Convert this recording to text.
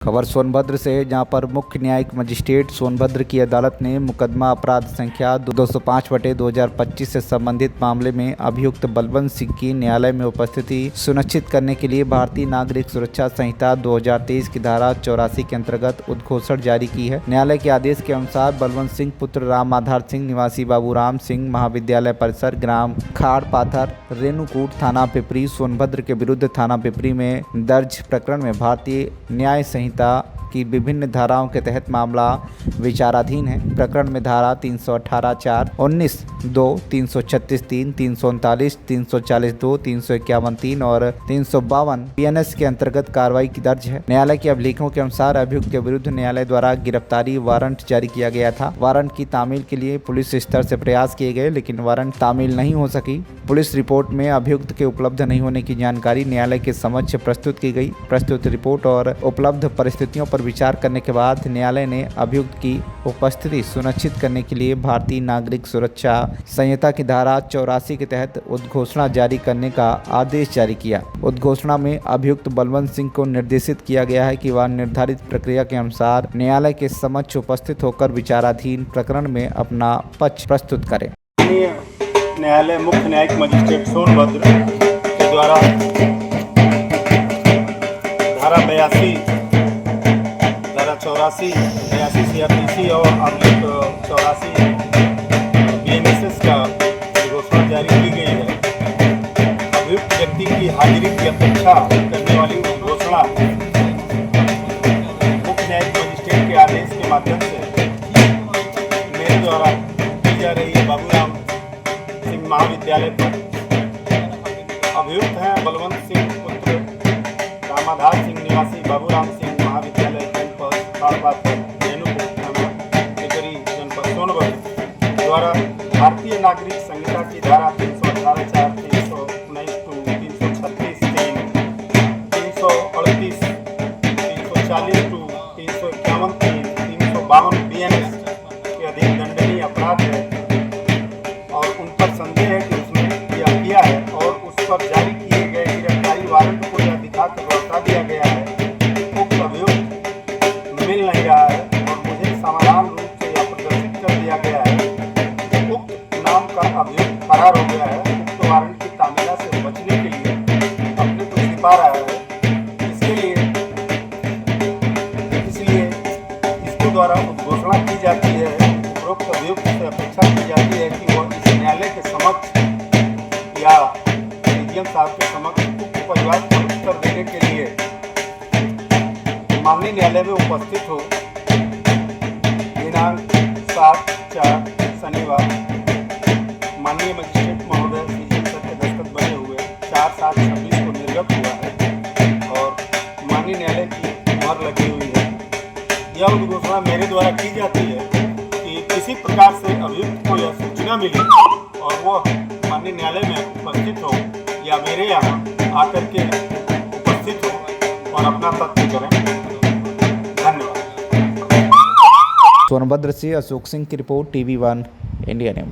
खबर सोनभद्र से है, जहां पर मुख्य न्यायिक मजिस्ट्रेट सोनभद्र की अदालत ने मुकदमा अपराध संख्या 205/2025 से संबंधित मामले में अभियुक्त बलवंत सिंह की न्यायालय में उपस्थिति सुनिश्चित करने के लिए भारतीय नागरिक सुरक्षा संहिता 2023 की धारा 84 के अंतर्गत उद्घोषणा जारी की है। न्यायालय के आदेश के अनुसार बलवंत सिंह पुत्र राम आधार सिंह निवासी बाबूराम सिंह महाविद्यालय परिसर ग्राम खाड़ पाथर रेणुकूट थाना पिपरी सोनभद्र के विरुद्ध थाना पिपरी में दर्ज प्रकरण में भारतीय न्याय संहिता की विभिन्न धाराओं के तहत मामला विचाराधीन है। प्रकरण में धारा 318(4), 19(2), 336(3), 339, 340(2), 351(3) और 352 BNS के अंतर्गत कार्रवाई की दर्ज है। न्यायालय के अभिलेखों के अनुसार अभियुक्त के विरुद्ध न्यायालय द्वारा गिरफ्तारी वारंट जारी किया गया था। वारंट की तामील के लिए पुलिस स्तर से प्रयास किए गए, लेकिन वारंट तामील नहीं हो सकी। पुलिस रिपोर्ट में अभियुक्त के उपलब्ध नहीं होने की जानकारी न्यायालय के समक्ष प्रस्तुत की गई। प्रस्तुत रिपोर्ट और उपलब्ध परिस्थितियों पर विचार करने के बाद न्यायालय ने अभियुक्त की उपस्थिति सुनिश्चित करने के लिए भारतीय नागरिक सुरक्षा संहिता की धारा 84 के तहत उद्घोषणा जारी करने का आदेश जारी किया। उद्घोषणा में अभियुक्त बलवंत सिंह को निर्देशित किया गया है कि वह निर्धारित प्रक्रिया के अनुसार न्यायालय के समक्ष उपस्थित होकर विचाराधीन प्रकरण में अपना पक्ष प्रस्तुत करें। न्यायालय मुख्य न्यायिक मजिस्ट्रेट सोनभद्र के द्वारा धारा 82, धारा 84, 82 CRPC और 84 BNSS का घोषणा जारी की गई है। अभियुक्त व्यक्ति की हाजिरी की अपेक्षा करने वाली घोषणा मुख्य न्यायिक मजिस्ट्रेट के आदेश के माध्यम से मेरे द्वारा की जा रही है। बाबूराम सिंह महाविद्यालय पर अभियुक्त हैं बलवंत सिंह पुत्र रामाधार सिंह निवासी बाबूराम सिंह महाविद्यालय जनपद खाड़पाथर रेणुकूट थाना पिपरी जनपद सोनभद्र द्वारा भारतीय नागरिक संहिता की धारा 318(4), 319(2), 336(3), 338, 340(2), 351(3), 352 BNS के अधीन दंडनीय अपराध है और उन पर संदेह है कि उसने किया है और उस पर जारी किए गए गिरफ्तारी वारंट को यह दिखाकर लौटा दिया गया है। उक्त अभियुक्त मिल नहीं रहा है और मुझे समाधान रूप से यह प्रदर्शित कर दिया गया है कि उक्त नाम का अभियुक्त फरार हो गया है। उक्त वारंट की तामीला से बचने के लिए अपने को छिपा रहा है। इसलिए इसके द्वारा घोषणा की जाती है। उपरोक्त अभियुक्त से अपेक्षा की जाती है कि वह इस न्यायालय के समक्ष या सीजीएम साहब के समक्ष उक्त परिवार को उत्तर देने के लिए माननीय न्यायालय में उपस्थित हो। दिनांक 7/4 शनिवार माननीय मजिस्ट्रेट महोदय सीजीएम सर के दस्तखत बने हुए 4/7/26 को निर्गत हुआ है और माननीय न्यायालय की मुहर लगी हुई है। यह उद्घोषणा मेरे द्वारा की जाती है कि किसी प्रकार से अभियुक्त को यह सूचना मिली और वह माननीय न्यायालय में उपस्थित हो या मेरे यहाँ आकर के उपस्थित हो और अपना तथ्य करें। धन्यवाद। सोनभद्र से अशोक सिंह की रिपोर्ट, TV1 इंडिया न्यूज।